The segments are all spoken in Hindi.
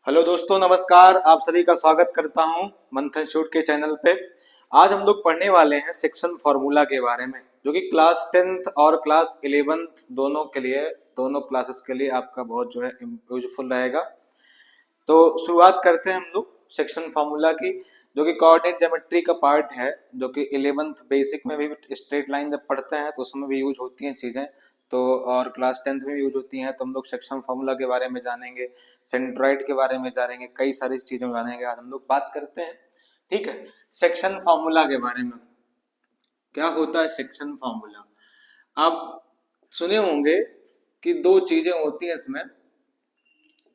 हेलो दोस्तों, नमस्कार। आप सभी का स्वागत करता हूं मंथन शूट के चैनल पे। आज हम लोग पढ़ने वाले हैं सेक्शन फार्मूला के बारे में, जो कि क्लास 10th और क्लास 11th दोनों के लिए, दोनों क्लासेस के लिए आपका बहुत जो है यूजफुल रहेगा। तो शुरुआत करते हैं हम लोग सेक्शन फार्मूला की, जो कि कोऑर्डिनेट ज्योमेट्री का पार्ट है, जो कि 11th बेसिक में भी स्ट्रेट लाइन जब पढ़ते हैं तो उसमें भी यूज होती हैं चीजें। तो और क्लास 10th में भी यूज होती हैं। तो हम लोग सेक्शन फार्मूला के बारे में जानेंगे, सेंट्रॉइड के बारे में जानेंगे, कई सारी चीजों में जानेंगे। आज हम लोग बात करते हैं, ठीक है, सेक्शन फार्मूला के बारे में। क्या होता है सेक्शन फार्मूला? आप सुने होंगे कि दो चीजें होती हैं इसमें,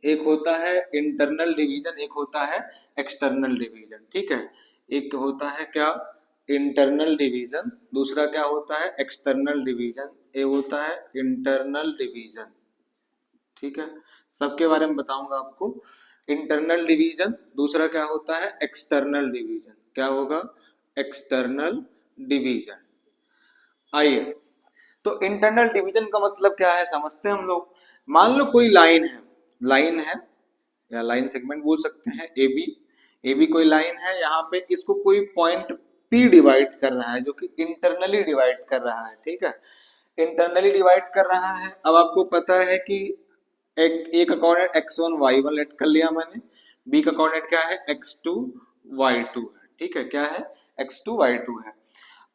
एक होता है इंटरनल डिवीजन, एक होता है एक्सटर्नल डिवीजन। ठीक है, एक होता है क्या, इंटरनल डिवीजन, दूसरा क्या होता है, एक्सटर्नल डिवीजन। ये होता है इंटरनल डिवीजन। ठीक है, सबके बारे में बताऊंगा आपको। इंटरनल डिवीजन, दूसरा क्या होता है, एक्सटर्नल डिवीजन। क्या होगा, एक्सटर्नल डिवीजन। आइए, तो इंटरनल डिवीजन का मतलब क्या है समझते हैं हम लोग। मान लो कोई लाइन है, लाइन है या लाइन सेगमेंट बोल सकते हैं, ए बी। ए बी कोई लाइन है, यहाँ पे इसको कोई पॉइंट पी डिवाइड कर रहा है, जो कि इंटरनली डिवाइड कर रहा है। ठीक है, इंटरनली डिवाइड कर रहा है। अब आपको पता है कि एक ए का कोऑर्डिनेट x1 y1 लेट कर लिया मैंने, बी का कोऑर्डिनेट क्या है, x2 y2 है। ठीक है, क्या है, x2 y2 है।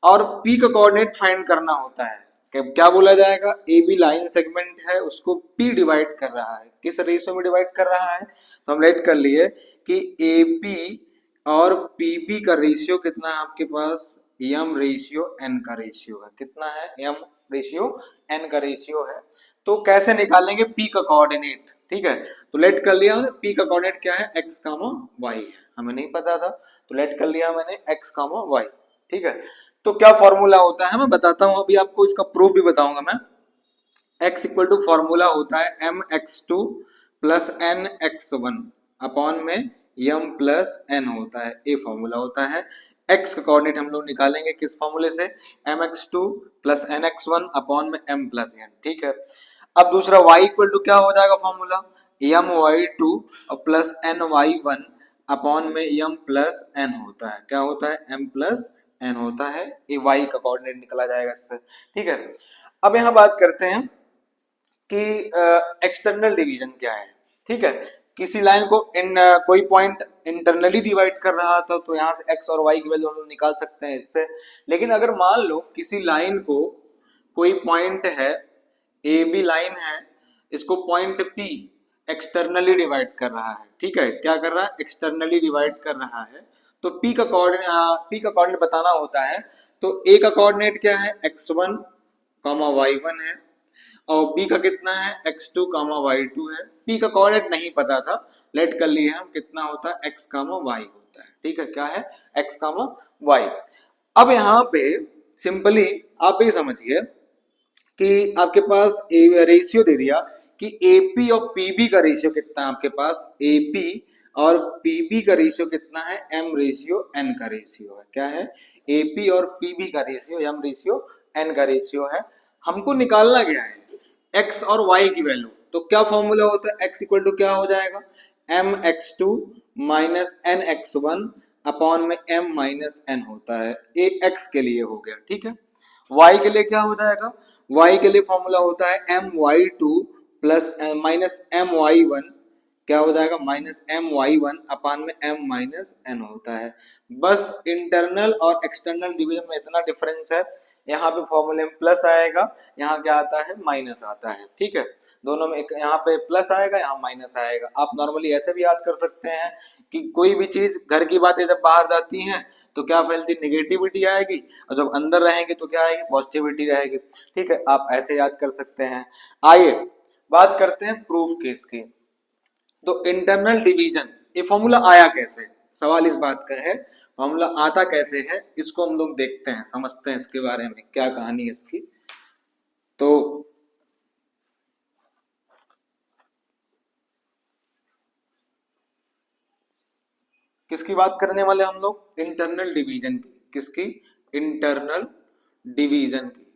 और P का कोऑर्डिनेट फाइंड करना होता है। क्या बोला जाएगा, ए बी लाइन सेगमेंट है, उसको P डिवाइड कर रहा है, किस रेशियो में डिवाइड कर रहा है। तो हम लेट कर लिए कि ए पी और पी बी का रेशियो कितना है आपके पास, m रेशियो n का रेशियो है। कितना है, m रेशियो n का रेशियो है। तो कैसे निकालेंगे P का कोऑर्डिनेट। ठीक है, तो लेट कर लिया हमने P का कोऑर्डिनेट क्या है, x कामा y है, हमें नहीं पता था, तो लेट कर लिया मैंने x कामा y। ठीक है, तो क्या फॉर्मूला होता है मैं बताता हूं, अभी आपको इसका प्रूफ भी बताऊंगा मैं। x इक्वल टू फॉर्मूला होता है M x two plus N x one upon में m प्लस n होता है, ये फॉर्मूला होता है। x का कोऑर्डिनेट हम लोग निकालेंगे किस फॉर्मूले से, M x two plus N x one upon में m प्लस n। ठीक है, अब दूसरा y इक्वल टू क्या हो जाएगा फॉर्मूला, एम वाई टू और plus N Y one upon में m प्लस n होता है। क्या होता है, m प्लस n होता है, ये y का कोऑर्डिनेट निकला जाएगा इससे। ठीक है, अब यहाँ बात करते हैं कि एक्सटर्नल डिवीजन क्या है। ठीक है, किसी लाइन को इन कोई पॉइंट इंटरनली डिवाइड कर रहा था, तो यहाँ से x और y की वैल्यू हम लोग निकाल सकते हैं इससे। लेकिन अगर मान लो किसी लाइन को कोई पॉइंट है, ए बी लाइन है, इसको पॉइंट P एक्सटर्नली डिवाइड कर रहा है। ठीक है, क्या कर रहा है, एक्सटर्नली डिवाइड कर रहा है। तो P का कोऑर्डिनेट बताना होता है। तो A का कोऑर्डिनेट क्या है, x1 y1 है, और बी का कितना है, x2 y2 है। पी का कोऑर्डिनेट नहीं पता था, लेट कर लिए हम, कितना होता है, x y होता है। ठीक है, क्या है, x y। अब यहाँ पे सिंपली आप ये समझिए कि आपके पास रेशियो दे दिया कि एपी और पीबी का रेशियो कितना है आपके पास, एपी और पीबी का रेशियो कितना है, एम रेशियो एन का रेशियो है। क्या है, एपी और पीबी का रेशियो एम रेशियो एन का रेशियो है। हमको निकालना क्या है, एक्स और वाई की वैल्यू। तो क्या फॉर्मूला होता है, एक्स इक्वल टू क्या हो जाएगा, M x two minus N x one upon में एम माइनस एन होता है, ए एक्स के लिए हो गया। ठीक है, y के लिए क्या हो जाएगा, y के लिए फॉर्मूला होता है M Y two plus minus M Y one, क्या हो जाएगा, minus M Y one upon में एम माइनस एन होता है। बस इंटरनल और एक्सटर्नल डिवीजन में इतना डिफरेंस है, यहाँ पे फॉर्मूले में प्लस आएगा, यहाँ क्या आता है, माइनस आता है। ठीक है, दोनों में एक यहाँ पे प्लस आएगा, यहाँ माइनस आएगा। आप नॉर्मली ऐसे भी याद कर सकते हैं कि कोई भी चीज, घर की बातें जब बाहर जाती हैं तो क्या फैलती, निगेटिविटी आएगी, और जब अंदर रहेंगे तो क्या आएगी, पॉजिटिविटी रहेगी। ठीक है, आप ऐसे याद कर सकते हैं। आइए बात करते हैं प्रूफ केस की। तो इंटरनल डिवीजन ये फॉर्मूला आया कैसे, सवाल इस बात का है, फॉर्मूला आता कैसे है, इसको हम लोग देखते हैं, समझते हैं इसके बारे में, क्या कहानी है इसकी। तो किसकी बात करने वाले हम लोग, इंटरनल डिवीजन की। किसकी, इंटरनल डिवीजन की।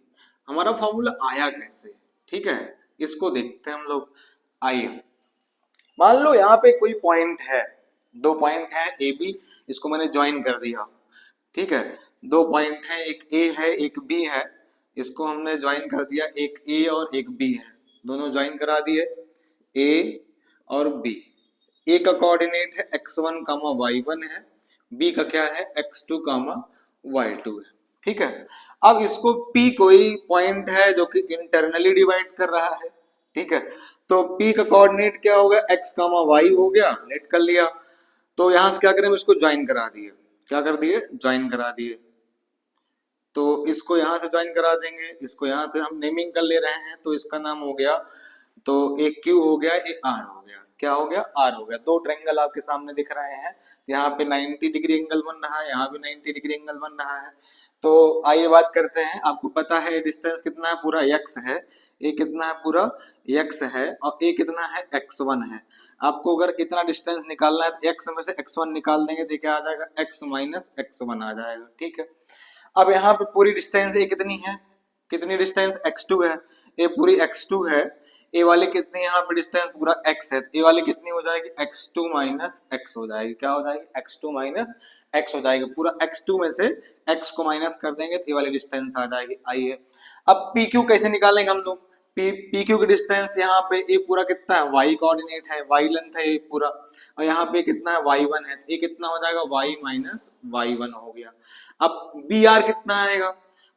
हमारा फॉर्मूला आया कैसे, ठीक है, इसको देखते हैं हम लोग। आइए मान लो यहाँ पे कोई पॉइंट है, दो पॉइंट है ए बी, इसको मैंने ज्वाइन कर दिया, ठीक है। दो पॉइंट है, एक ए है एक बी है, इसको हमने ज्वाइन कर दिया, एक ए और एक बी है, दोनों ज्वाइन करा दिए, ए और बी। ए का कोऑर्डिनेट है x1 कामा y1 है, बी का क्या है x2 कामा y2 है, ठीक है। अब इसको P कोई पॉइंट है जो कि इंटरनली डिवाइड कर रहा है, ठीक है। तो P का कोऑर्डिनेट क्या होगा, x कामा y हो गया, लेट कर लिया। तो यहां से क्या करें, इसको ज्वाइन करा दिए, क्या कर दिए, ज्वाइन करा दिए। तो इसको यहां से ज्वाइन करा देंगे, इसको यहां से हम नेमिंग कर ले रहे हैं, तो इसका नाम हो गया, तो एक क्यू हो गया, एक आर हो गया, क्या हो गया, आर हो गया। दो ट्रायंगल आपके सामने दिख रहे हैं, यहाँ पे 90 डिग्री एंगल बन रहा है, यहाँ भी 90 डिग्री एंगल बन रहा है। तो आइए बात करते हैं, आपको पता है डिस्टेंस कितना है, पूरा x है, ये कितना है, पूरा x है, और ये कितना है, x1 है। आपको अगर इतना डिस्टेंस निकालना है तो x में से x1 निकाल देंगे तो क्या आ जाएगा, x माइनस x1 आ जाएगा, ठीक है। अब यहाँ पे पूरी डिस्टेंस ये कितनी है, कितनी डिस्टेंस x2 है, ये पूरी x2 है, ए वाली कितनी, यहाँ पे डिस्टेंस पूरा x है, ए वाली कितनी हो जाएगी, x2 माइनस x हो जाएगी, क्या हो जाएगी, x2 माइनस x हो जाएगी। पूरा x2 में से x को माइनस कर देंगे तो ये वाली डिस्टेंस आ जाएगी। आइए अब PQ कैसे निकालेंगे हम लोग, PQ की डिस्टेंस यहाँ पे ये पूरा कितना है, y कोऑर्डिनेट है, y लेंथ है ये पूरा, और यहाँ पे कितना है, y1 है, ये कितना हो जाएगा, y माइनस y1 हो गया। अब BR कितना आएगा,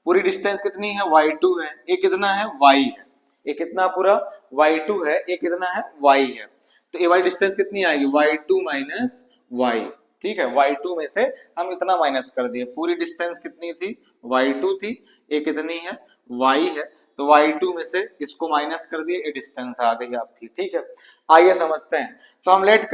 पूरी डिस्टेंस कितनी है, y2 है, ये कितना है, y है, ये कितना पूरा y2 है, ये कितना है, y है। तो ये वाली डिस्टेंस कितनी आएगी, y2 माइनस y, ठीक है। y2 में से हम इतना माइनस कर दिए, पूरी डिस्टेंस कितनी थी, y2 थी, ये कितनी है, y है, तो y2 में से इसको माइनस कर दिए, ये डिस्टेंस आ गई आपकी, ठीक है। आइए समझते हैं, तो हम लेट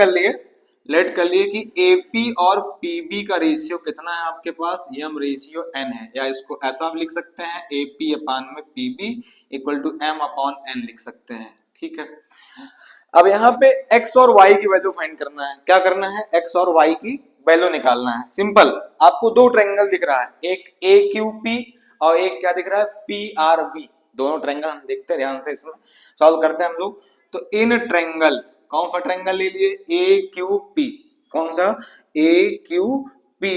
कर लिए कि AP और PB का रेशियो कितना है आपके पास, ये हम रेशियो n है, या इसको ऐसा हम लिख सकते हैं AP अपान में PB equal to m upon n लिख सकते हैं, ठीक है। अब यहाँ पे x और y की वैल्यू फाइंड करना है, क्या करना है, x और y की वैल्यू निकालना है। सिंपल, आपको दो ट्रायंगल दिख रहा है, एक AQP और एक क्या दिख रहा है, PRB, दोनों ट्रायंगल हम देखते हैं ध्यान से, इसमें सॉल्व करते हैं हम लोग। तो इन ट्रायंगल, कौन सा ट्रायंगल ले लिए, AQP, कौन सा, AQP,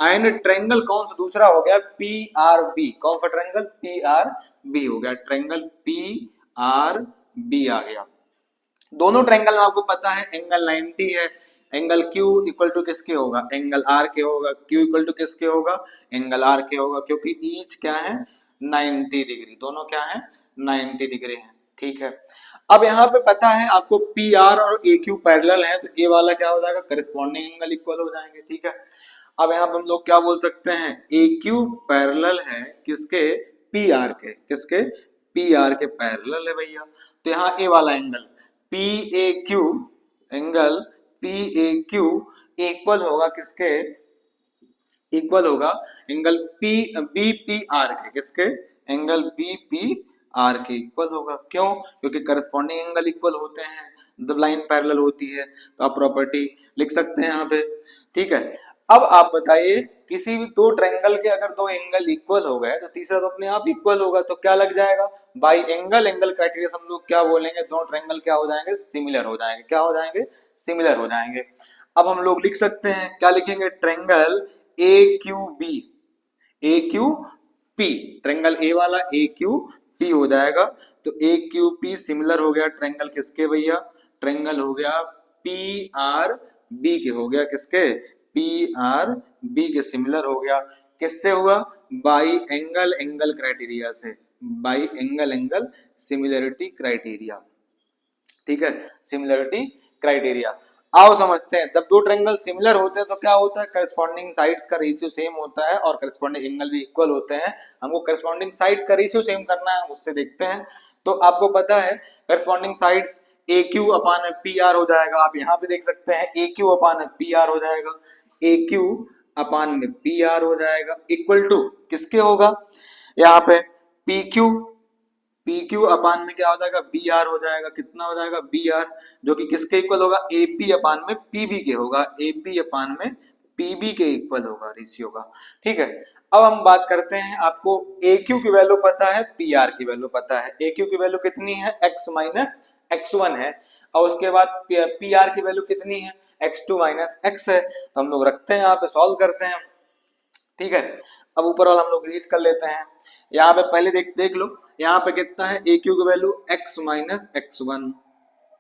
एंड ट्रायंगल कौन सा दूसरा हो गया, PRB, कौन सा ट्रायंगल, PRB हो गया, ट्रायंगल PRB आ गया। दोनों ट्रायंगल में आपको पता है एंगल 90 है, एंगल Q इक्वल टू किसके होगा, एंगल R के होगा, Q इक्वल टू किसके होगा, एंगल R के होगा, क्योंकि ईच क्या है, 90 डिग्री, दोनों क्या है, 90 डिग्री है, ठीक है। अब यहाँ पे पता है आपको PR और AQ पैरेलल है, तो A वाला क्या हो जाएगा, करस्पॉन्डिंग एंगल इक्वल हो जाएंगे, ठीक है। अब यहाँ पे हम लोग क्या बोल सकते हैं, AQ पैरेलल है किसके, PR के, किसके, PR के पैरेलल है भैया। तो यहाँ A वाला angle PAQ, angle PAQ equal होगा किसके, इक्वल होगा एंगल BPR के, किसके, एंगल BPR के इक्वल होगा। क्यों, क्योंकि करस्पॉन्डिंग एंगल इक्वल होते हैं जब लाइन पैरेलल होती है, तो आप प्रॉपर्टी लिख सकते हैं यहाँ पे, ठीक है। अब आप बताइए, किसी भी दो ट्रायंगल के अगर दो एंगल इक्वल हो गए तो तीसरा तो अपने आप इक्वल होगा, तो क्या लग जाएगा, बाई एंगल एंगल क्राइटेरिया हम लोग क्या बोलेंगे, दो ट्रायंगल क्या हो जाएंगे, सिमिलर हो जाएंगे, क्या हो जाएंगे, सिमिलर हो जाएंगे। अब हम लोग लिख सकते हैं, क्या लिखेंगे, triangle AQB, AQP, triangle A वाला AQP हो जाएगा। तो AQP सिमिलर हो गया ट्रायंगल किसके भैया, ट्रायंगल हो गया PRB के, हो गया किसके, PRB के सिमिलर हो गया, किससे हुआ, बाई एंगल एंगल क्राइटेरिया से, by angle angle similarity criteria, ठीक है, सिमिलरिटी क्राइटेरिया। आओ समझते हैं, जब दो ट्रायंगल सिमिलर होते हैं तो क्या होता है, करस्पॉन्डिंग साइड्स का रेशियो सेम होता है और करस्पॉन्डिंग एंगल भी इक्वल होते हैं। हमको करस्पॉन्डिंग साइड्स का रेशियो सेम करना है, उससे देखते हैं। तो आपको पता है करस्पॉन्डिंग साइड्स AQ अपान PR हो जाएगा, आप यहाँ पे देख सकते हैं AQ अपान PR हो जाएगा, AQ अपान में PR हो जाएगा, इक्वल टू किसके होगा, यहाँ पे PQ अपान में क्या हो जाएगा, BR हो जाएगा, कितना हो जाएगा, BR, जो कि किसके इक्वल होगा, AP अपान में PB के होगा, AP अपान में PB के इक्वल होगा रेशियो का, ठीक है। अब हम बात करते हैं, आपको AQ की वैल्यू पता है, PR की वैल्यू पता है, AQ की वैल्यू कितनी है, x माइनस x1 है, और उसके बाद पी आर की वैल्यू कितनी है, x2 माइनस एक्स है, तो हम लोग रखते हैं यहाँ पे, सॉल्व करते हैं, ठीक है। अब ऊपर वाला हम लोग रीच कर लेते हैं, यहाँ पे पहले देख लो, यहाँ पे कितना है, ए क्यू की value x minus X one,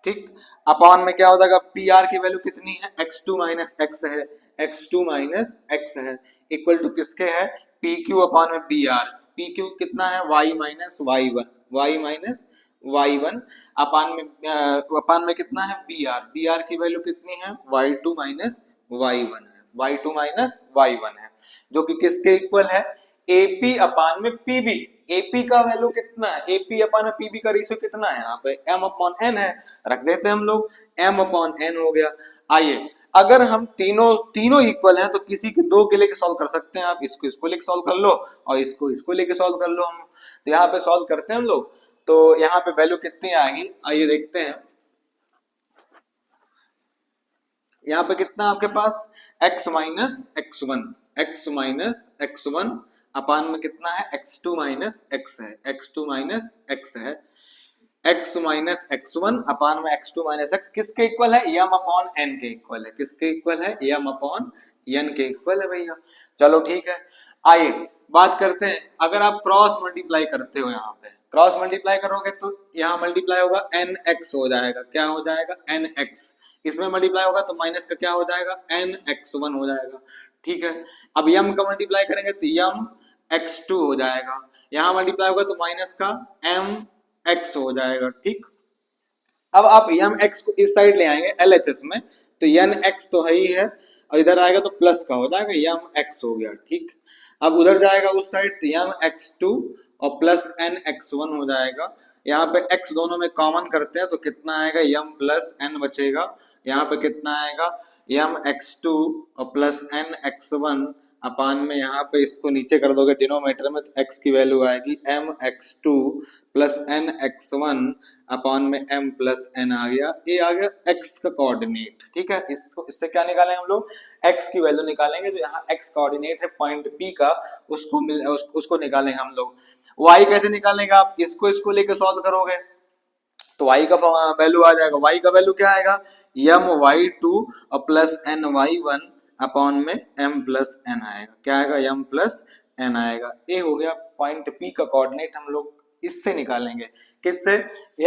ठीक, अपॉन में क्या हो जाएगा, पी आर की वैल्यू कितनी है, x2 माइनस एक्स है, x2 माइनस एक्स है, इक्वल टू किसके है, पी क्यू अपॉन में पी आर, पी क्यू कितना है, y minus y one, y minus y one, upon में कितना है, बी आर, बी आर की वैल्यू कितनी है, y2 माइनस वाई वन है, y2 माइनस वाई वन है, जो कि किसके इक्वल है, एपी अपान में पीबी, एपी का वैल्यू कितना है, एपी अपान में पीबी का रेशियो कितना है, यहाँ पे m अपॉन n है, रख देते हैं हम लोग, m अपॉन n हो गया। आइए, अगर हम तीनों इक्वल हैं तो किसी के दो के लेके सॉल्व कर सकते हैं, आप इसको लेके सॉल्व कर लो और इसको लेके सॉल्व कर लो, हम तो यहाँ पे सॉल्व करते हैं हम लोग, तो यहाँ पे वैल्यू कितनी आएगी, आइए देखते हैं, यहाँ पे कितना आपके पास, x minus X one, x minus X one upon में कितना है, x2 माइनस एक्स है, x2 माइनस एक्स है, x minus X one upon में x2 माइनस एक्स किसके इक्वल है, m अपॉन n के इक्वल है, किसके इक्वल है, m अपॉन n के इक्वल है भैया। चलो ठीक है, आइए बात करते हैं, अगर आप क्रॉस मल्टीप्लाई करते हो, यहाँ पे क्रॉस मल्टीप्लाई करोगे तो यहाँ मल्टीप्लाई होगा nx हो जाएगा, क्या हो जाएगा, nx, इसमें मल्टीप्लाई होगा तो माइनस का क्या हो जाएगा, nx1 हो जाएगा, ठीक है। अब यम का मल्टीप्लाई करेंगे तो यम x2 हो जाएगा, यहाँ मल्टीप्लाई होगा तो माइनस का mx हो जाएगा, ठीक। अब आप यम x को इस साइड ले आएंगे LHS में, तो यन x तो है ही है, और इधर आएगा तो प्लस का हो जाएगा, यम x हो गया, ठीक। अब उधर जाएगा उस साइड तो यम x2 और प्लस nx1 हो जाएगा, यहाँ पे x दोनों में कॉमन करते हैं तो कितना आएगा, यम प्लस n बचेगा, यहाँ पे कितना आएगा, यम x2 और प्लस nx1 अपान में यहाँ पे इसको नीचे कर दोगे डिनोमिनेटर में तो x की वैल्यू आएगी mx2 प्लस nx1 अपान में m प्लस n आ गया, ये आ गया x का कोऑर्डिनेट, ठीक है। इससे क्या निकालेंगे हम लोग, x की वैल्यू निकालेंगे, तो यहाँ x कोऑर्डिनेट है पॉइंट P का, उसको निकालेंगे हम लोग। y कैसे निकालेंगे, आप इसको लेके सॉल्व करोगे तो y का वैल्यू आ जाएगा, y का वैल्यू क्या आएगा, m y2 और प्लस n y1 अपॉन में m प्लस n आएगा, क्या आएगा, m प्लस n आएगा, ये हो गया पॉइंट P का कोऑर्डिनेट, हम लोग इससे निकालेंगे, किससे,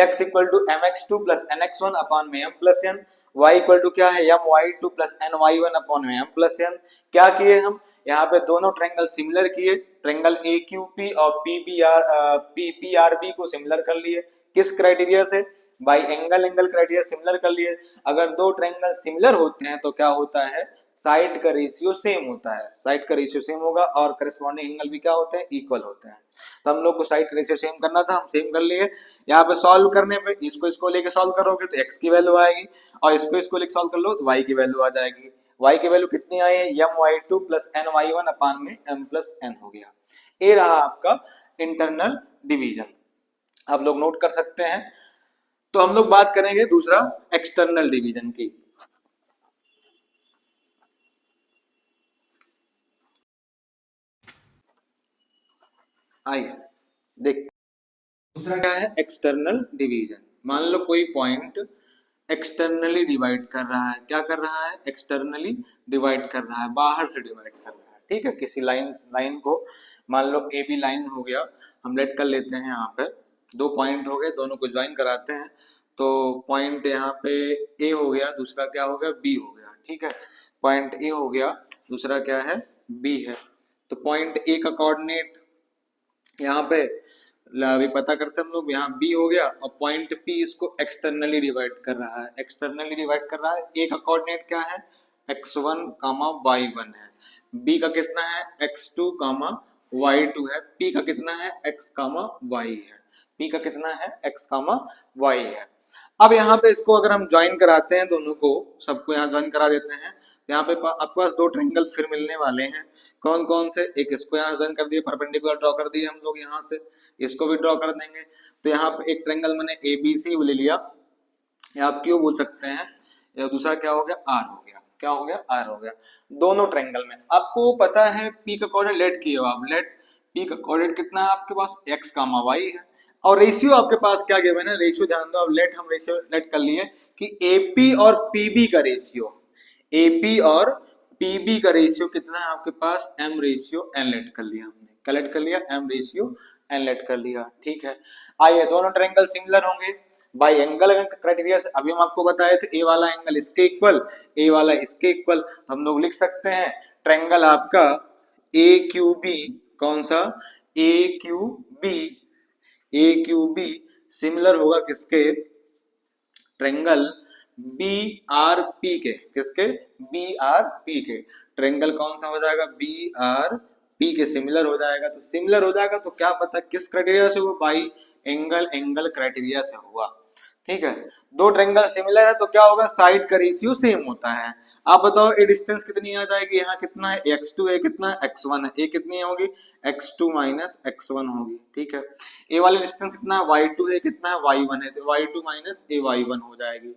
x equal to mx2 plus nx1 upon में m plus n, y equal to क्या है, m y2 plus n y1 upon में m प्लस n, क्या किए हम, यहाँ पे दोनों ट्रायंगल सिमिलर किए, ट्रायंगल AQP और PPRB को सिमिलर कर लिए, किस क्राइटेरिया से, बाई एंगल क्राइटेरिया सिमिलर कर लिए। अगर दो ट्रायंगल सिमिलर होते हैं तो क्या होता है, साइड का रेशियो सेम होता है, साइड का रेशियो सेम होगा और करस्पॉन्डिंग एंगल भी क्या होते हैं, इक्वल होते हैं। तो हम लोग को साइड का रेशियो सेम करना था, हम सेम कर लिए। यहाँ पे सॉल्व करने पे इसको लेके सॉल्व करोगे तो x की वैल्यू आएगी, और इसको लेके सॉल्व कर लो तो y की वैल्यू आ जाएगी, y की वैल्यू कितनी आई है, m y2 plus n y1 अपान में m प्लस n हो गया, ये रहा आपका इंटरनल डिवीजन, आप लोग नोट कर सकते हैं। तो हम लोग बात करेंगे दूसरा एक्सटर्नल डिवीजन की। आइए देखते, दूसरा क्या है, एक्सटर्नल डिवीजन। मान लो कोई पॉइंट एक्सटर्नली डिवाइड कर रहा है, क्या कर रहा है, एक्सटर्नली डिवाइड कर रहा है, बाहर से डिवाइड कर रहा है, ठीक है, किसी लाइन को, मान लो ए बी लाइन हो गया, हम लेट कर लेते हैं, यहाँ पे दो पॉइंट हो गए, दोनों को ज्वाइन कराते हैं, तो पॉइंट यहाँ पे ए हो गया, दूसरा क्या हो गया, बी हो गया, ठीक है, पॉइंट ए हो गया, दूसरा क्या है, बी है। तो पॉइंट ए का कोऑर्डिनेट यहाँ पे अभी पता करते हम लोग, यहाँ बी हो गया और पॉइंट पी इसको एक्सटर्नली डिवाइड कर रहा है, एक्सटर्नली डिवाइड कर रहा है, ए का कोऑर्डिनेट क्या है, x1 y1 है, बी का कितना है, x2 y2 है, पी का कितना है, x y है, पी का कितना है, x y है। अब यहाँ पे इसको अगर हम ज्वाइन कराते हैं, दोनों को सबको यहाँ ज्वाइन करा देते हैं, यहाँ पे आपके पास दो ट्रायंगल फिर मिलने वाले हैं, कौन कौन से, एक इसको यहाँ ज्वाइन कर दिए, परपेंडिकुलर ड्रॉ कर दिए हम लोग, यहाँ से इसको भी ड्रॉ कर देंगे, तो यहाँ पे एक ट्रायंगल मैंने ABC ले लिया, या आप क्यों बोल सकते हैं, या दूसरा क्या हो गया, R हो गया, क्या हो गया, R हो गया। दोनों ट्रायंगल में आपको पता है P का कोऑर्डिनेट लेट किए हो आप, लेट P का कोऑर्डिनेट कितना है आपके पास, x y है, और रेशियो आपके पास क्या गिवन है, रेशियो ध्यान दो, अब लेट हम रेशियो लेट कर लिए कि एपी और पीबी का रेशियो, एपी और पीबी का रेशियो कितना है आपके पास, एम रेशियो एन लेट कर लिया हमने, कलेक्ट कर लिया, एम रेशियो एन लेट कर लिया, ठीक है। आइए दोनों ट्रायंगल सिमिलर होंगे बाई एंगल क्राइटेरिया से, अभी हम आपको बताए थे ए वाला एंगल इसके इक्वल, ए वाला इसके इक्वल, तो हम लोग लिख सकते हैं ट्रायंगल आपका ए क्यू बी, कौन सा, ए Q B, A Q be similar होगा किसके, ट्रायंगल बी आर पी के, किसके, बी आर पी के, ट्रायंगल कौन सा हो जाएगा, बी आर पी के सिमिलर हो जाएगा। तो सिमिलर हो जाएगा तो क्या पता किस क्राइटेरिया से हुआ, बाई एंगल क्राइटेरिया से हुआ, ठीक है। दो ट्रायंगल सिमिलर है तो क्या होगा, साइड का रेशियो सेम होता है। आप बताओ ये डिस्टेंस कितनी आ जाएगी, यहाँ कितना है x2 है, कितना x1 है, ये कितनी होगी x2 माइनस x1 होगी, ठीक है। ए वाली डिस्टेंस कितना है y2 है, कितना है y1 है, तो y2 माइनस ए y1 हो जाएगी।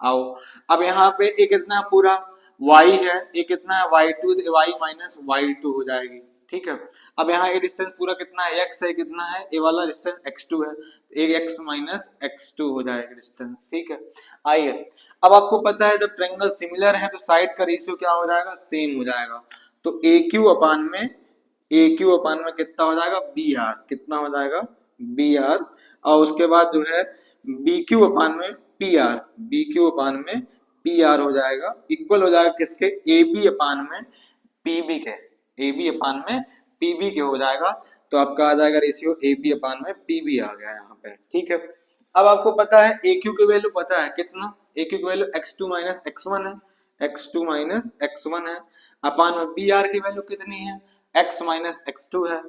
आओ अब यहाँ पे ये कितना पूरा y है, ये कितना है y2, तो y माइनस y2 हो जाएगी, ठीक है। अब यहाँ ये डिस्टेंस पूरा कितना है x है, कितना है, ये वाला डिस्टेंस x2 है, एक x माइनस x2 हो जाएगा डिस्टेंस, ठीक है। आइए अब आपको पता है जब ट्रायंगल सिमिलर है तो साइड का रेशियो क्या हो जाएगा, सेम हो जाएगा। तो ए क्यू अपान में, ए क्यू अपान में कितना हो जाएगा, बी आर, कितना हो जाएगा, बी आर, और उसके बाद जो है बी क्यू अपान में पी आर, बी क्यू अपान में पी आर हो जाएगा, इक्वल हो जाएगा किसके, ए बी अपान में पीबी के, ए बी अपान में पीबी के हो जाएगा। तो आपका आ जाएगा रेशियो ए बी अपान में पीबी आ गया यहाँ पे, ठीक है। अब आपको पता है ए क्यू की वैल्यू पता है कितना, ए क्यू की वैल्यू x2 माइनस x1 है, x2 माइनस x1 है, अपान में बी आर की वैल्यू कितनी है, x माइनस x2 है,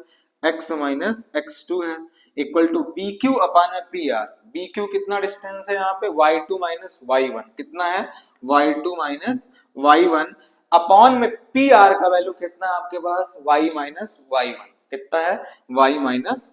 x माइनस x2 है, इक्वल टू बी क्यू अपान में पी आर, बी क्यू कितना डिस्टेंस है यहाँ पे y2 माइनस y1, कितना है y2 माइनस y1, अपॉन में पी आर का वैल्यू कितना है आपके पास, y माइनस y1, कितना है y माइनस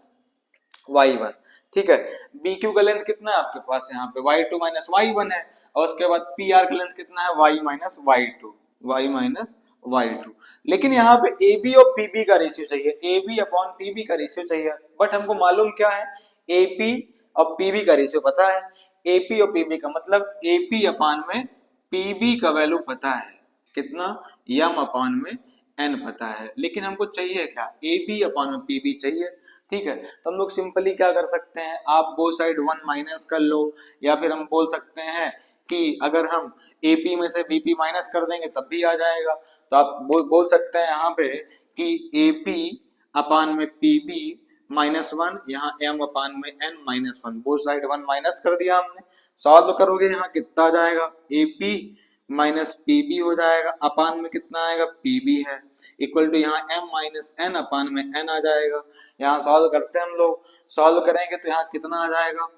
y1, ठीक है। बी क्यू का लेंथ कितना है आपके पास यहाँ पे y2 माइनस y1 है, और उसके बाद पी आर का लेंथ कितना है y minus y2, y minus y2। लेकिन यहाँ पे ए बी और पीबी का रेशियो चाहिए, ए बी अपॉन पीबी का रेशियो चाहिए, बट हमको मालूम क्या है, एपी और पीबी का रेशियो पता है, एपी और पीबी का मतलब एपी अपान में पीबी का वैल्यू पता है, कितना, यम अपान में एन पता है, लेकिन हमको चाहिए क्या, ए बी अपान में पी बी चाहिए, ठीक है। तो हम लोग सिंपली क्या कर सकते हैं, आप बोथ साइड 1 माइनस कर लो, या फिर हम बोल सकते हैं कि अगर हम ए पी में से बी पी माइनस कर देंगे तब भी आ जाएगा। तो आप बोल सकते हैं यहाँ पे कि ए पी अपान में पी बी माइनस 1, यहाँ एम अपान में N minus 1, both side 1 minus कर दिया हमने, सॉल्व करोगे यहाँ कितना आ जाएगा, ए पी माइनस पीबी हो जाएगा, अपान में कितना आएगा, पीबी है, इक्वल टू यहाँ m माइनस एन अपान में n आ जाएगा। यहाँ सॉल्व करते हैं हम लोग, सॉल्व करेंगे तो यहाँ कितना आ जाएगा,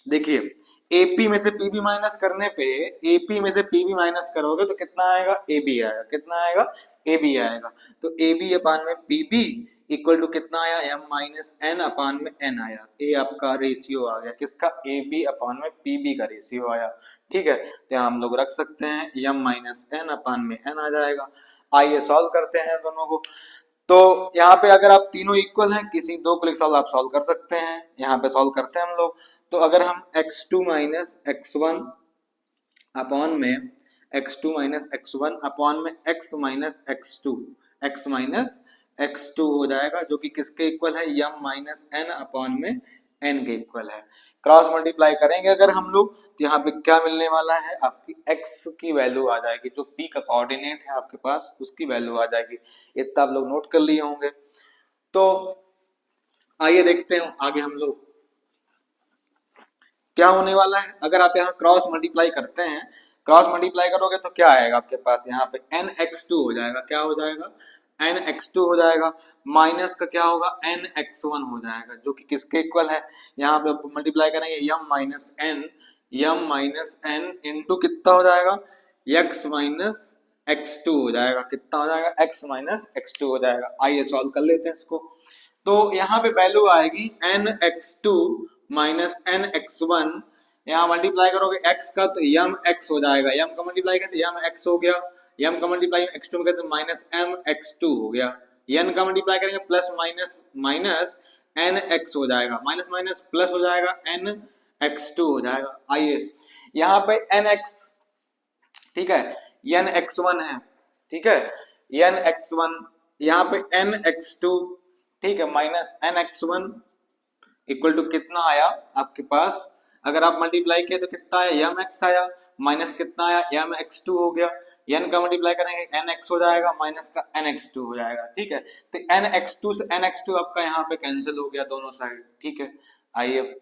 देखिए एपी में से पीबी माइनस करने पे, एपी में से पीबी माइनस करोगे तो कितना आएगा, एबी आएगा, कितना आएगा, एबी आएगा। तो एबी अपान में पीबी इक्वल टू कितना आया, एम माइनस एन अपान में एन आया, ए आपका रेशियो आ गया किसका, ए बी अपान में पी बी का रेशियो आया, ठीक है। तो यहाँ हम लोग रख सकते हैं एम माइनस एन अपान में एन आ जाएगा। आइए सॉल्व करते हैं दोनों को। तो यहाँ पे अगर आप तीनों इक्वल हैं, किसी दो को सॉल्व आप सॉल्व कर सकते हैं, यहाँ पे सॉल्व करते हैं हम लोग। तो अगर हम x2 माइनस x1 अपॉन में x2 माइनस x1 अपॉन में x minus x2, x minus x2 हो जाएगा, जो कि किसके इक्वल है, m माइनस n अपॉन में n के इक्वल है। क्रॉस मल्टीप्लाई करेंगे अगर हम लोग तो यहाँ पे क्या मिलने वाला है, आपकी x की वैल्यू आ जाएगी, जो p का कोऑर्डिनेट है आपके पास उसकी वैल्यू आ जाएगी। इतना आप लोग नोट कर लिए होंगे। तो आइए देखते हैं आगे हम लोग क्या होने वाला है। अगर आप यहाँ क्रॉस मल्टीप्लाई करते हैं, क्रॉस मल्टीप्लाई करोगे तो क्या आएगा आपके पास, यहाँ पे nx2 हो जाएगा, क्या हो जाएगा, nx2 हो जाएगा, माइनस का क्या होगा, nx1 हो जाएगा, जो कि किसके इक्वल है, यहाँ पे मल्टीप्लाई करेंगे m माइनस n इंटू कितना हो जाएगा, x माइनस x2 हो जाएगा, कितना हो जाएगा, x माइनस x2 हो जाएगा। आइए सॉल्व कर लेते हैं इसको। तो यहाँ पे वैल्यू आएगी nx2 माइनस nx1, यहाँ मल्टीप्लाई करोगे x का तो यम x हो जाएगा, यम का मल्टीप्लाई करते यम x हो गया, यम का मल्टीप्लाई x2 में करते माइनस m x2 हो गया, n का मल्टीप्लाई करेंगे plus minus minus N X हो जाएगा, माइनस माइनस प्लस हो जाएगा, एन एक्स टू हो जाएगा। आइए यहाँ पे एन एक्स, ठीक है, एन एक्स वन है, ठीक है, एन एक्स वन, यहाँ पे एन एक्स टू, ठीक है, minus N x one equal to कितना आया आपके पास, अगर आप मल्टीप्लाई किए तो कितना आया, एम एक्स आया, माइनस कितना आया, एम एक्स टू हो गया, एन का मल्टीप्लाई करेंगे एन एक्स हो जाएगा, माइनस का एन एक्स टू हो जाएगा, ठीक है। तो एन एक्स टू से एन एक्स टू आपका यहाँ पे कैंसिल हो गया दोनों साइड, ठीक है। आइए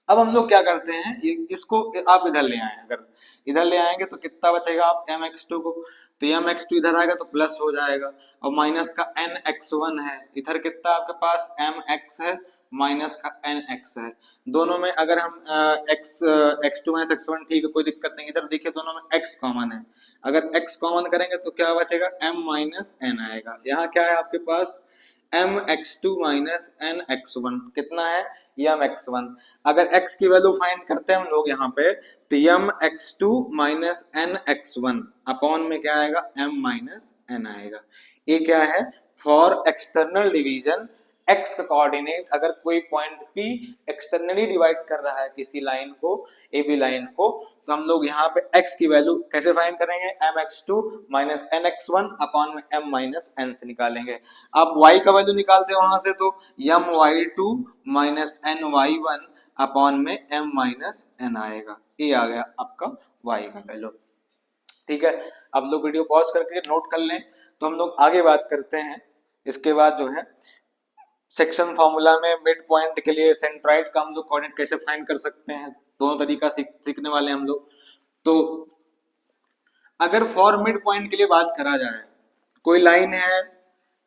अब हम लोग क्या करते हैं, ये इसको आप इधर ले आए, अगर इधर ले आएंगे तो कितना बचेगा आप एम एक्स टू को, तो एम एक्स टू इधर आएगा तो प्लस हो जाएगा, और माइनस का एन एक्स वन है, इधर कितना आपके पास एम एक्स है, माइनस का एन एक्स है, दोनों में अगर हम X X two minus X one, ठीक है, कोई दिक्कत नहीं, इधर देखिए दोनों में एक्स कॉमन है, अगर एक्स कॉमन करेंगे तो क्या बचेगा, एम माइनस एन आएगा, यहाँ क्या है आपके पास M x two minus N x one, कितना है एम एक्स वन, अगर x की वैल्यू फाइंड करते हैं हम लोग यहाँ पे, तो m x two minus N x one upon में क्या आएगा, m माइनस एन आएगा। ये क्या है, फॉर एक्सटर्नल डिवीजन x का कोऑर्डिनेट, अगर कोई पॉइंट P एक्सटर्नली डिवाइड कर रहा है किसी लाइन को, AB लाइन को, तो हम लोग यहाँ पे x की वैल्यू कैसे फाइंड करेंगे, M x two minus N x one upon में m माइनस एन से निकालेंगे। आप y का वैल्यू निकालते हैं वहां से, तो M Y two minus N Y one upon में m माइनस एन आएगा, ये आ गया आपका y का वैल्यू, ठीक है। आप लोग वीडियो पॉज करके नोट कर लें, तो हम लोग आगे बात करते हैं। इसके बाद जो है सेक्शन फार्मूला में मिड पॉइंट के लिए सेंट्राइड का हम लोग कोऑर्डिनेट कैसे फाइंड कर सकते हैं, दोनों तरीका सीखने वाले हम लोग। तो अगर फॉर मिड पॉइंट के लिए बात करा जाए, कोई लाइन है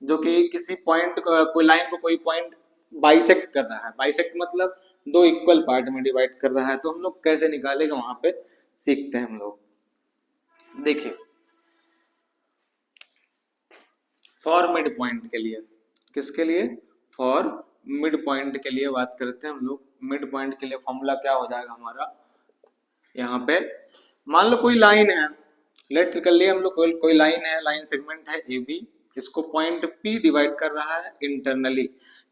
जो कि किसी पॉइंट, कोई लाइन को कोई पॉइंट बाइसेक्ट कर रहा है, बाइसेक्ट मतलब दो इक्वल पार्ट में डिवाइड कर रहा है, तो हम लोग कैसे निकालेगा वहां पे सीखते हैं हम लोग। देखिए फॉर मिड पॉइंट के लिए, किसके लिए, फॉर मिड पॉइंट के लिए बात करते हैं हम लोग। मिड पॉइंट के लिए फॉर्मूला क्या हो जाएगा हमारा, यहाँ पे मान लो कोई लाइन है, लेट कर लिए हम लोग, कोई लाइन है, लाइन सेगमेंट है ए बी, इसको पॉइंट पी डिवाइड कर रहा है इंटरनली,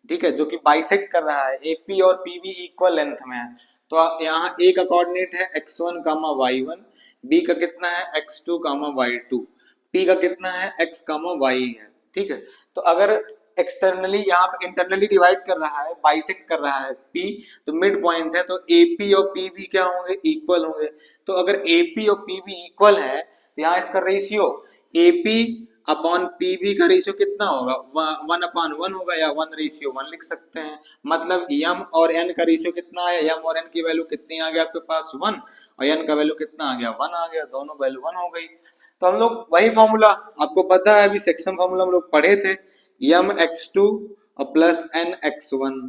ठीक है, जो कि बाइसेक्ट कर रहा है, एपी और पीबी इक्वल लेंथ में है। तो यहाँ ए का कोऑर्डिनेट है x1 कामा y1, बी का कितना है x2 कामा y2, पी का कितना है x कामा y है, ठीक है। तो अगर एक्सटर्नली यहाँ पे इंटरनली डिवाइड कर रहा है, बाइसेक्ट कर रहा है P, तो मिड पॉइंट है, तो AP और PB क्या होंगे, इक्वल होंगे। तो अगर AP और PB इक्वल है, तो यहाँ इसका रेशियो AP अपॉन PB का रेशियो कितना होगा, 1/1 होगा, या 1:1 लिख सकते हैं। मतलब m और n का रेशियो कितना आया, m और n की वैल्यू कितनी आ गया आपके पास 1, और n का वैल्यू कितना आ गया 1 आ गया, दोनों वैल्यू 1 हो गई। तो हम लोग वही फॉर्मूला, आपको पता है अभी सेक्शन फॉर्मूला हम लोग पढ़े थे, एम एक्स टू और plus N x one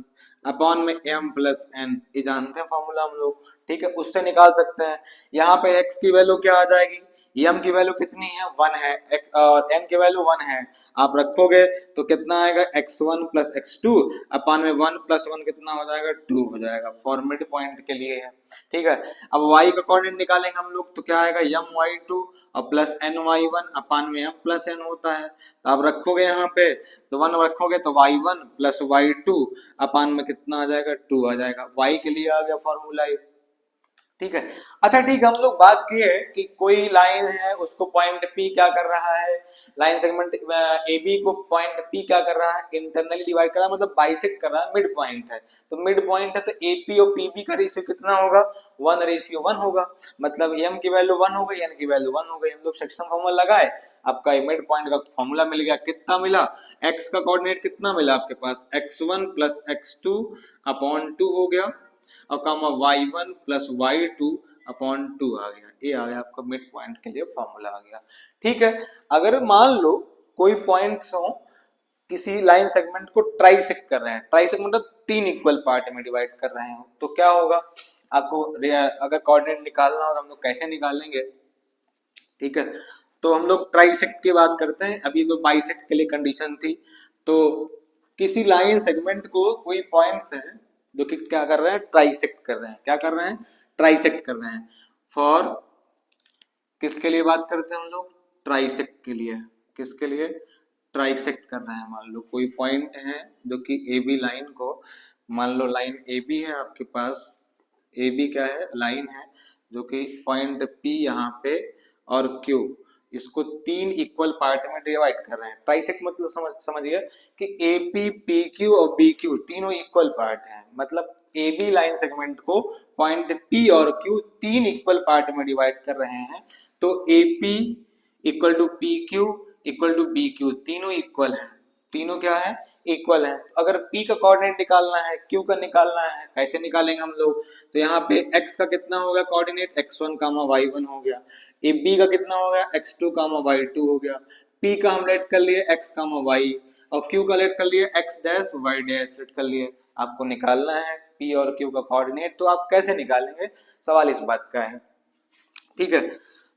upon में एम प्लस एन, ये जानते हैं फॉर्मूला हम लोग, ठीक है, उससे निकाल सकते हैं। यहाँ पे एक्स की वैल्यू क्या आ जाएगी, एम की वैल्यू कितनी है 1 है, और एन की वैल्यू 1 है, आप रखोगे तो कितना आएगा x1 प्लस x2 अपॉन में 1 प्लस 1 कितना हो जाएगा 2 हो जाएगा, फॉर मिड पॉइंट के लिए है, ठीक है। अब y का कोऑर्डिनेट निकालेंगे हम लोग, तो क्या आएगा एम वाई टू और plus N Y one upon में एम प्लस एन होता है, तो आप रखोगे यहाँ पे, तो 1 रखोगे तो y1 प्लस y2 अपॉन में कितना आ जाएगा 2 आ जाएगा, y के लिए आ गया फॉर्मूला, ठीक है। अच्छा ठीक है, हम लोग बात किए कि कोई लाइन है, उसको पॉइंट P क्या कर रहा है, लाइन सेगमेंट AB को पॉइंट P क्या कर रहा है, इंटरनली डिवाइड कर रहा है, मतलब बाइसेक्ट कर रहा है, मिड पॉइंट है। तो मिड पॉइंट है तो AP और PB का रेशियो कितना होगा, 1:1 होगा, मतलब m की वैल्यू 1 हो गई, n की वैल्यू 1 हो गई। हम लोग सेक्शन फॉर्मूला लगाए, आपका मिड पॉइंट का फॉर्मूला मिल गया, कितना मिला, x का कोऑर्डिनेट कितना मिला आपके पास, x1 प्लस x2 अपॉन 2 हो गया, और कामा y1 प्लस y2 अपॉन 2 आ गया, ये आ गया आपका मिड पॉइंट के लिए फॉर्मूला आ गया, ठीक है। अगर मान लो कोई पॉइंट्स हो, किसी लाइन सेगमेंट को ट्राइसेक्ट कर रहे हैं, ट्राइसेक्ट मतलब 3 इक्वल पार्ट में डिवाइड कर रहे हो, तो क्या होगा आपको, अगर कोऑर्डिनेट निकालना हो तो हम लोग कैसे निकालेंगे, ठीक है। तो हम लोग ट्राइसेक्ट की बात करते हैं, अभी तो बाइसेक्ट के लिए कंडीशन थी। तो किसी लाइन सेगमेंट को कोई पॉइंट्स हैं जो कि क्या कर रहे हैं, ट्राइसेक्ट कर रहे हैं, क्या कर रहे हैं, ट्राइसेक्ट कर रहे हैं। फॉर किसके लिए बात करते हैं हम लोग, ट्राइसेक्ट के लिए, किसके लिए, ट्राइसेक्ट कर रहे हैं। मान लो कोई पॉइंट है जो कि ए बी लाइन को, मान लो लाइन ए बी है आपके पास, ए बी क्या है, लाइन है जो कि पॉइंट पी यहाँ पे और क्यू, इसको तीन इक्वल पार्ट में डिवाइड कर रहे हैं। ट्राइसेक्ट मतलब समझिए कि ए पी, पी क्यू और बी क्यू तीनों इक्वल पार्ट हैं, मतलब ए बी लाइन सेगमेंट को पॉइंट पी और क्यू तीन इक्वल पार्ट में डिवाइड कर रहे हैं। तो A P equal to P Q equal to B Q, तीनों इक्वल है, तीनों क्या है, इक्वल है। अगर P का कोऑर्डिनेट निकालना है, Q का निकालना है, कैसे निकालेंगे हम लोग, तो यहाँ पे X का कितना होगा कोऑर्डिनेट, x1 कामा y1 हो गया, ये B का कितना हो गया, x2 कामा y2 हो गया, P का हम लेट कर लिए x कामा y और Q का लेट कर लिए x dash y dash let कर लिए। आपको निकालना है P और Q का कोऑर्डिनेट, तो आप कैसे निकालेंगे, सवाल इस बात का है, ठीक है।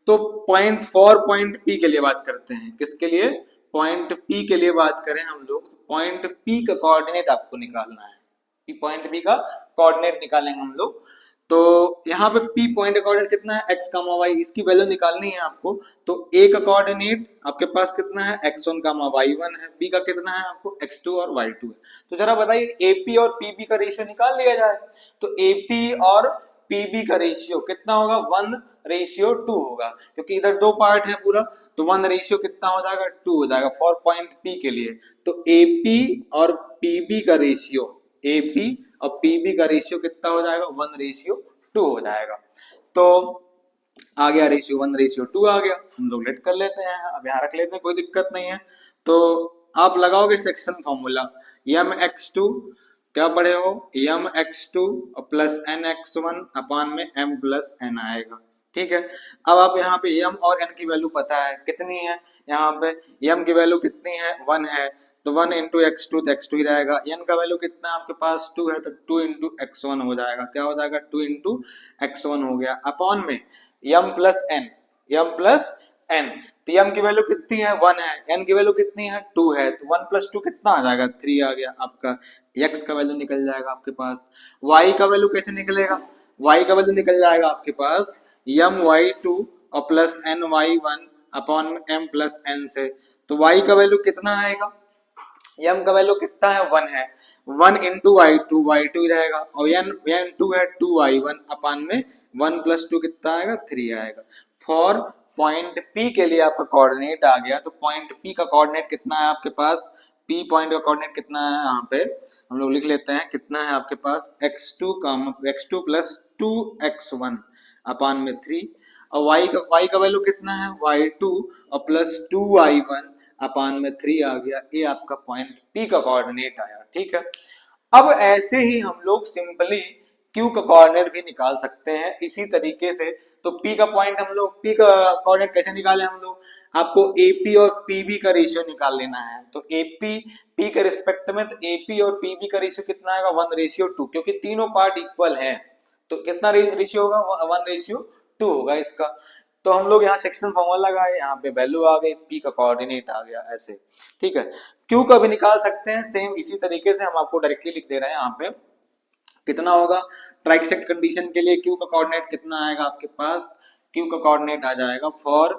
तो पॉइंट फॉर पॉइंट P के लिए बात करते हैं, किसके लिए, पॉइंट P के लिए बात करें हम लोग, तो पॉइंट P का कोऑर्डिनेट आपको निकालना है, पॉइंट P का कोऑर्डिनेट निकालेंगे हम लोग। तो यहाँ पे P पॉइंट का कोऑर्डिनेट कितना है, x कामा y, इसकी वैल्यू निकालनी है आपको। तो A का कोऑर्डिनेट आपके पास कितना है, x1 कामा y1 है, B का कितना है आपको, x2 और y2 है। तो जरा बताइए AP और PB का रेशियो निकाल लिया जाए। तो AP और PB का रेशियो कितना होगा, 1:2 होगा, क्योंकि इधर दो पार्ट है पूरा, तो 1 रेशियो कितना हो जाएगा, 2 हो जाएगा फॉर पॉइंट P के लिए। तो AP और PB का रेशियो, AP और PB का रेशियो कितना हो जाएगा, 1:2 हो जाएगा। तो आ गया रेशियो 1:2 आ गया, हम लोग लेट कर लेते हैं, अब यहाँ रख लेते हैं, कोई दिक्कत नहीं है। तो आप लगाओगे सेक्शन फॉर्मूला, mx2 क्या पढ़े हो, mx2 प्लस nx1 अपान में m प्लस n आएगा, ठीक है। अब आप यहाँ पे m और n की वैल्यू पता है कितनी है, यहाँ पे m की वैल्यू कितनी है, 1 है, तो 1 इंटू x2 तो x2 ही रहेगा, n का वैल्यू कितना है आपके पास 2 है, तो 2 इंटू x1 हो जाएगा, क्या हो जाएगा, 2 इंटू x1 हो गया, अपॉन में m plus n, m plus n, तो m की वैल्यू कितनी है, 1 है, n की वैल्यू कितनी है, 2 है, तो 1 प्लस 2 कितना आ जाएगा, 3 आ गया, आपका x का वैल्यू निकल जाएगा आपके पास। y का वैल्यू कैसे निकलेगा, y का वैल्यू निकल जाएगा आपके पास my2 और plus ny1 upon m plus n से, तो y का वैल्यू कितना आएगा, m का वैल्यू कितना है, 1 है, 1 इंटू y2 ही रहेगा, और n2 है 2y1 अपान में 1 प्लस 2 कितना आएगा, 3 आएगा। फॉर पॉइंट P के लिए आपका कोऑर्डिनेट आ गया, तो पॉइंट P का कोऑर्डिनेट कितना है आपके पास, P पॉइंट का कोऑर्डिनेट कितना है, यहाँ पे हम लोग लिख लेते हैं, कितना है आपके पास x2 प्लस 2x1 अपान में 3, और y का वैल्यू कितना है, y2 और प्लस 2y1 अपान में 3 आ गया, ये आपका पॉइंट P का कोऑर्डिनेट आया, ठीक है। अब ऐसे ही हम लोग सिंपली Q का कोऑर्डिनेट भी निकाल सकते हैं इसी तरीके से। तो P का पॉइंट हम लोग, P का कोऑर्डिनेट कैसे निकाले हम लोग, आपको AP और PB का रेशियो निकाल लेना है। तो AP P के रिस्पेक्ट में, तो AP और PB का रेशियो कितना आएगा, 1:2, क्योंकि तीनों पार्ट इक्वल हैं, तो कितना रेशियो होगा, 1:2 होगा इसका। तो हम लोग यहाँ सेक्शन फॉर्मूला लगाए, यहाँ पे वैल्यू आ गई, P का कोऑर्डिनेट आ गया ऐसे, ठीक है। Q का भी निकाल सकते हैं सेम इसी तरीके से, हम आपको डायरेक्टली लिख दे रहे हैं यहाँ पे, कितना होगा, ट्राइसेक्ट कंडीशन के लिए Q का कोऑर्डिनेट कितना आएगा आपके पास, Q का कोऑर्डिनेट आ जाएगा फॉर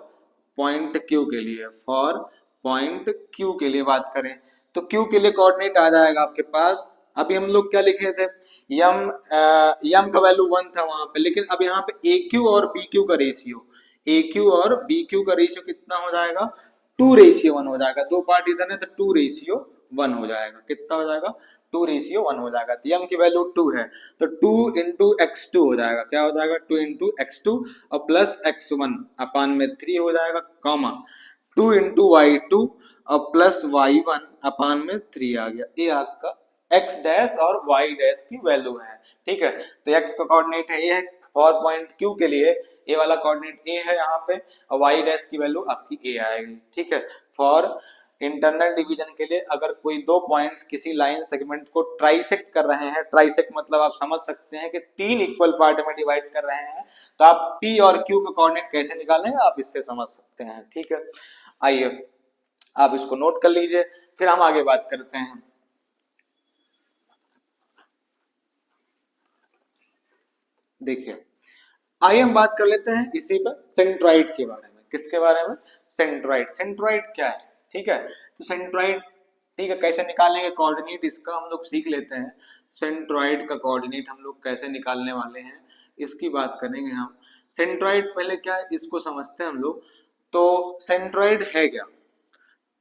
पॉइंट Q के लिए, फॉर पॉइंट Q के लिए बात करें तो Q के लिए कोऑर्डिनेट आ जाएगा आपके पास, अभी हम लोग क्या लिखे थे, यम का वैल्यू 1 था वहां पे, लेकिन अब यहाँ पे AQ और BQ का रेशियो, AQ और BQ का रेशियो कितना हो जाएगा, 2:1 हो जाएगा, दो पार्ट इधर है तो 2:1 हो जाएगा, कितना हो जाएगा, 2:1 हो जाएगा। तो m की वैल्यू 2 है, तो 2 इंटू x2 हो जाएगा, क्या हो जाएगा, 2 इंटू x2 और प्लस x1 अपान में 3 हो जाएगा, कॉमा 2 इंटू y2 और प्लस y1 अपान में 3 आ गया, ये आपका x डैश और y डैश की वैल्यू है, ठीक है। तो x का कोऑर्डिनेट है ये है, फॉर पॉइंट Q के लिए ए वाला कोऑर्डिनेट ए है यहाँ पे, और y डैश की वैल्यू आपकी ए आएगी, ठीक है। फॉर इंटरनल डिवीजन के लिए अगर कोई दो पॉइंट्स किसी लाइन सेगमेंट को ट्राइसेक्ट कर रहे हैं, ट्राइसेक्ट मतलब आप समझ सकते हैं कि तीन इक्वल पार्ट में डिवाइड कर रहे हैं, तो आप P और Q का कोऑर्डिनेट कैसे निकालेंगे आप इससे समझ सकते हैं, ठीक है। आइए आप इसको नोट कर लीजिए, फिर हम आगे बात करते हैं। देखिए आइए हम बात कर लेते हैं इसी पर सेंट्रॉइड के बारे में, किसके बारे में, सेंट्रॉइड। सेंट्रॉइड क्या है, ठीक है। तो सेंट्रॉइड, ठीक है, कैसे निकालेंगे कोऑर्डिनेट इसका हम लोग सीख लेते हैं। सेंट्रॉइड का कोऑर्डिनेट हम लोग कैसे निकालने वाले हैं इसकी बात करेंगे हम। सेंट्रॉइड पहले क्या है इसको समझते हैं हम लोग। तो सेंट्रॉइड है क्या?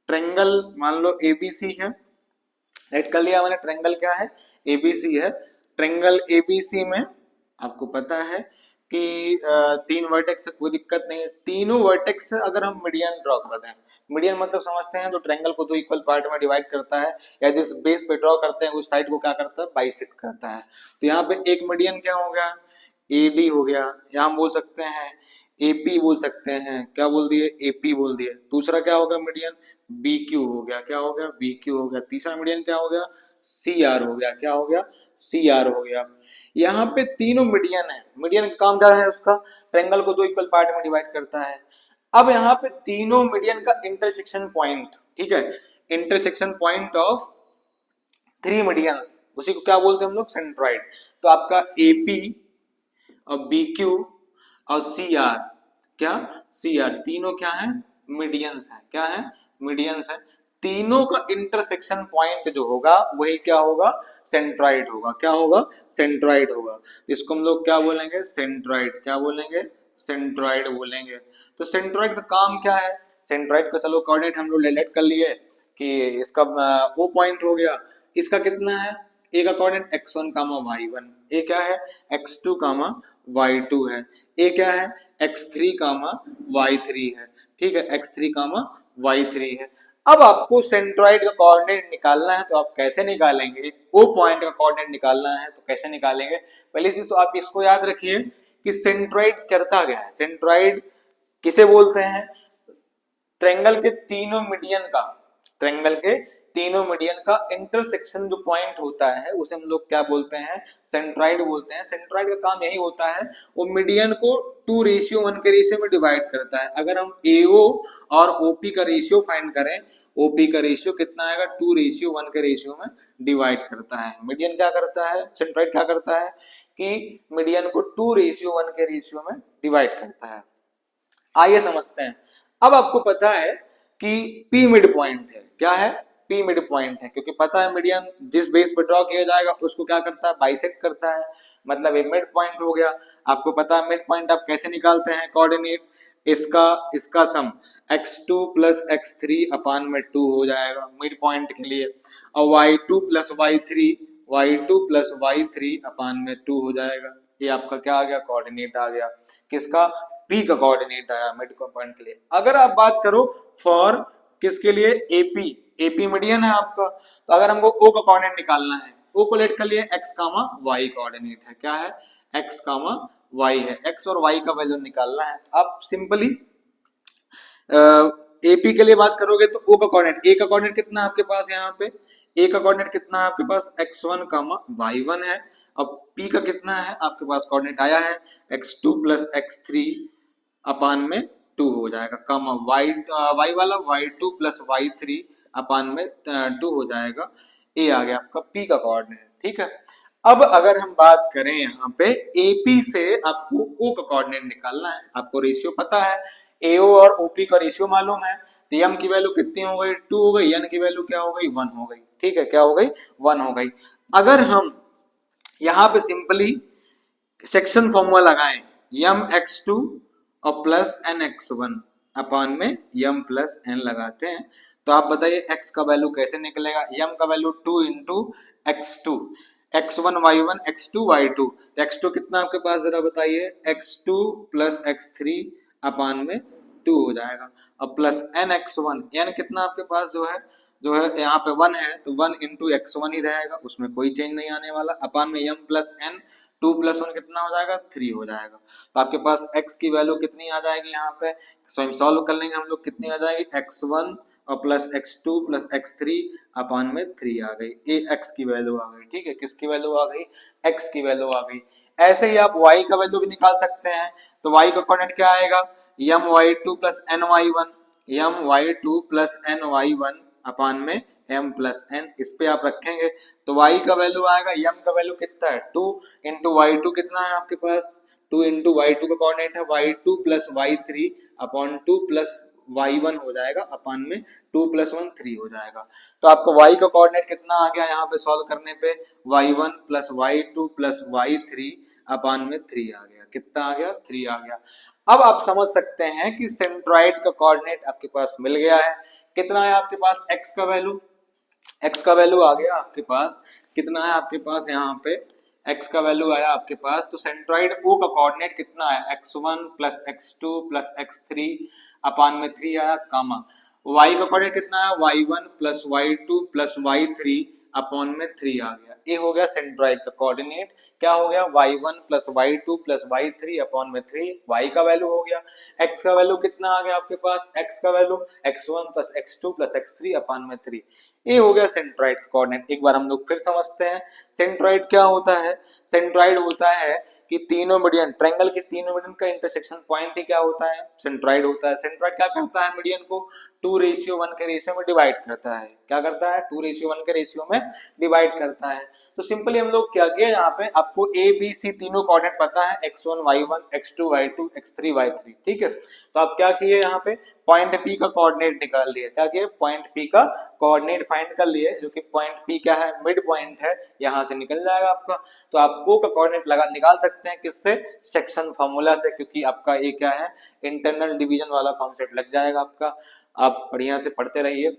ट्रायंगल मान लो एबीसी है, राइट कर लिया मैंने। ट्रायंगल क्या है? एबीसी है। ट्रायंगल एबीसी में आपको पता है कि तीन वर्टेक्स से कोई दिक्कत नहीं है। तीनों वर्टेक्स से अगर हम मीडियन ड्रॉ करते हैं, मीडियन मतलब समझते हैं, तो ट्रायंगल को दो इक्वल पार्ट में डिवाइड करता है, या जिस बेस पे ड्रॉ करते हैं उस साइड को क्या करता है? बाइसेक्ट करता है। तो यहाँ पे एक मीडियन क्या हो गया? एडी हो गया, या हम बोल सकते हैं एपी बोल सकते हैं। क्या बोल दिए? एपी बोल दिए। दूसरा क्या होगा मीडियन? बीक्यू हो गया। क्या हो गया? बीक्यू हो गया। तीसरा मीडियन क्या हो गया? सी आर हो गया। क्या हो गया? सी आर हो गया। यहाँ पे तीनों मीडियन है। मीडियन का काम क्या है उसका? ट्रायंगल को दो इक्वल पार्ट में डिवाइड करता है। अब यहाँ पे तीनों मीडियन का इंटरसेक्शन पॉइंट, ठीक है, intersection point of three medians, उसी को क्या बोलते हैं हम लोग? सेंट्रॉइड। तो आपका एपी और बीक्यू और सी आर, क्या? सी आर, तीनों क्या है? मीडियंस है। क्या है? मीडियंस है। तीनों का इंटरसेक्शन पॉइंट जो होगा वही क्या होगा? सेंट्रॉइड होगा। क्या होगा? सेंट्रॉइड होगा। इसको हम लोग क्या बोलेंगे? सेंट्रॉइड। क्या बोलेंगे? सेंट्रॉइड बोलेंगे। तो सेंट्रॉइड का काम क्या है? सेंट्रॉइड का चलो कोऑर्डिनेट हम लोग लेट कर लिए कि इसका ओ पॉइंट हो गया। इसका कितना है? ए का कोऑर्डिनेट x1 कामा y1, ए क्या है? x2 कामा y2 है, ए क्या है? x3 कामा y3 है, ठीक है, x3 कामा y3 है। अब आपको सेंट्रॉइड का कोऑर्डिनेट निकालना है, तो आप कैसे निकालेंगे? ओ पॉइंट का कोऑर्डिनेट निकालना है तो कैसे निकालेंगे? पहली चीज तो आप इसको याद रखिए कि सेंट्रॉइड करता क्या है। सेंट्रॉइड किसे बोलते हैं? ट्रायंगल के तीनों मीडियन का, ट्रायंगल के तीनों मीडियन का इंटरसेक्शन जो पॉइंट होता है उसे हम लोग क्या बोलते हैं? सेंट्रॉइड बोलते हैं। सेंट्रॉइड का काम यही होता है, वो मीडियन को 2:1 के रेशियो में डिवाइड करता है। अगर हम एओ और ओपी का रेशियो फाइंड करें, ओपी का रेशियो कितना आएगा? 2:1 के रेशियो में डिवाइड करता है। मीडियन क्या करता है? सेंट्रॉइड क्या करता है कि मीडियन को 2:1 के रेशियो में डिवाइड करता है। आइए समझते हैं। अब आपको पता है कि पी मिड पॉइंट है। क्या है? पी मिड पॉइंट है, क्योंकि पता है मीडियन जिस बेस पे ड्रॉ किया जाएगा उसको क्या करता है? बाइसेक्ट करता है, मतलब ये मिड पॉइंट हो गया। आपको पता है मिड पॉइंट आप कैसे निकालते हैं कोऑर्डिनेट? इसका सम x2 प्लस x3 अपान में 2 हो जाएगा मिड पॉइंट के लिए, और y2 प्लस y3 अपान में 2 हो जाएगा। ये आपका क्या आ गया? कोऑर्डिनेट आ गया। किसका? पी का कोऑर्डिनेट आया मिड पॉइंट के लिए। अगर आप बात करो फॉर किसके लिए? एपी, एपी मीडियन है आपका। तो अगर हमको ओ का कोऑर्डिनेट निकालना है, ओ को लेट कर लिए x कामा y कोऑर्डिनेट है। क्या है? x कामा y है। x और y का वैल्यू निकालना है। आप सिंपली एपी के लिए बात करोगे तो ओ का कोऑर्डिनेट, ए का कोऑर्डिनेट कितना है आपके पास? यहाँ पे ए का कोऑर्डिनेट कितना है आपके पास? x1 कामा y1 है। अब p का कितना है आपके पास? कोऑर्डिनेट आया है x2 प्लस x3 अपान में 2 हो जाएगा, कामा y वाला y2 प्लस y3 अपान में 2 हो जाएगा। ए आ गया आपका p का कोऑर्डिनेट, ठीक है। अब अगर हम बात करें यहाँ पे AP से आपको O का कोऑर्डिनेट निकालना है। आपको रेशियो पता है, AO और OP का रेशियो मालूम है। तो m की वैल्यू कितनी हो गई? 2 हो गई। n की वैल्यू क्या हो गई? 1 हो गई, ठीक है। क्या हो गई? 1 हो गई। अगर हम यहाँ पे सिंपली सेक्शन फॉर्मूला लगाएं, mx2 और प्लस nx1 अपान में m प्लस n लगाते हैं, तो आप बताइए x का वैल्यू कैसे निकलेगा? m का value 2 into x2, x1 y1 x2 y2, तो x2 कितना आपके पास जरा बताइए? x2 प्लस x3 अपान में 2 हो जाएगा, और प्लस nx1, n कितना आपके पास जो है यहाँ पे 1 है, तो 1 इंटू x1 ही रहेगा, उसमें कोई चेंज नहीं आने वाला, अपान में m प्लस n, 2 प्लस 1 कितना हो जाएगा? 3 हो जाएगा। तो आपके पास x की वैल्यू कितनी आ जाएगी? यहाँ पे स्वयं सॉल्व कर लेंगे हम लोग, कितनी आ जाएगी? x1 और प्लस x2 प्लस x3 अपान में 3 आ गई। ये x की वैल्यू आ गई, ठीक है। किसकी वैल्यू आ गई? x की वैल्यू आ गई। ऐसे ही आप y का वैल्यू भी निकाल सकते हैं। तो y का कोऑर्डिनेट क्या आएगा? my2 plus ny1, my2 plus ny1 अपान में m प्लस n, इस पे आप रखेंगे तो y का वैल्यू आएगा, m का वैल्यू कितना है? 2 इंटू y2 कितना है आपके पास? 2 इंटू y2 का कोऑर्डिनेट है y2 plus y3 upon 2 plus y1 हो जाएगा अपान में 2 + 1 3 हो जाएगा। तो आपको y का कोऑर्डिनेट कितना आ गया यहाँ पे सॉल्व करने पे, y1 + y2 + y3 अपान में 3 आ गया। कितना आ गया? 3 आ गया। अब आप समझ सकते हैं कि सेंट्रॉइड का कोऑर्डिनेट आपके पास मिल गया है। कितना है आपके पास x का वैल्यू? x का वैल्यू आ गया आपके पास, कितना है आपके पास यहाँ पे x का वैल्यू आया आपके पास। तो सेंट्रॉइड O का कोऑर्डिनेट कितना है? x1 + x2 + x3 अपान में 3 आया, कामा y का कोऑर्डिनेट कितना है? y1 + y2 + y3 अपॉन में 3 आ गया। ये हो गया सेंट्रॉइड का कोऑर्डिनेट। क्या हो गया? y1 + y2 + y3 अपॉन में 3, y का वैल्यू हो गया। x का वैल्यू कितना आ गया आपके पास? x का value x1 + x2 + x3 upon में 3। ये हो गया सेंट्रॉइड का कोऑर्डिनेट। एक बार हम लोग फिर समझते हैं सेंट्रॉइड क्या होता है। सेंट्रॉइड होता है कि तीनों मीडियन, ट्रायंगल के तीनों मीडियन का इंटरसेक्शन पॉइंट ही क्या होता है? सेंट्रॉइड होता है। सेंट्रॉइड क्या करता है? मीडियन को 2:1 के रेशियो में डिवाइड करता है। क्या करता है? 2:1 के रेशियो में डिवाइड करता है। तो सिंपली हम लोग क्या किया, यहाँ पे आपको ए बी सी तीनों कोऑर्डिनेट पता है, x1 y1 x2 y2 x3 y3, ठीक है। तो आप क्या किए, यहाँ पे पॉइंट P का कोऑर्डिनेट निकाल लिए। क्या किए? पॉइंट P का कोऑर्डिनेट फाइंड कर लिए, जो कि पॉइंट P क्या है? मिड पॉइंट है, यहाँ से निकल जाएगा आपका। तो आप O का कोऑर्डिनेट लगा निकाल सकते हैं किससे? सेक्शन फार्मूला से, क्योंकि आपका ये क्या है? इंटरनल डिवीजन वाला कॉन्सेप्ट लग जाएगा आपका। आप बढ़िया से पढ़ते रहिए।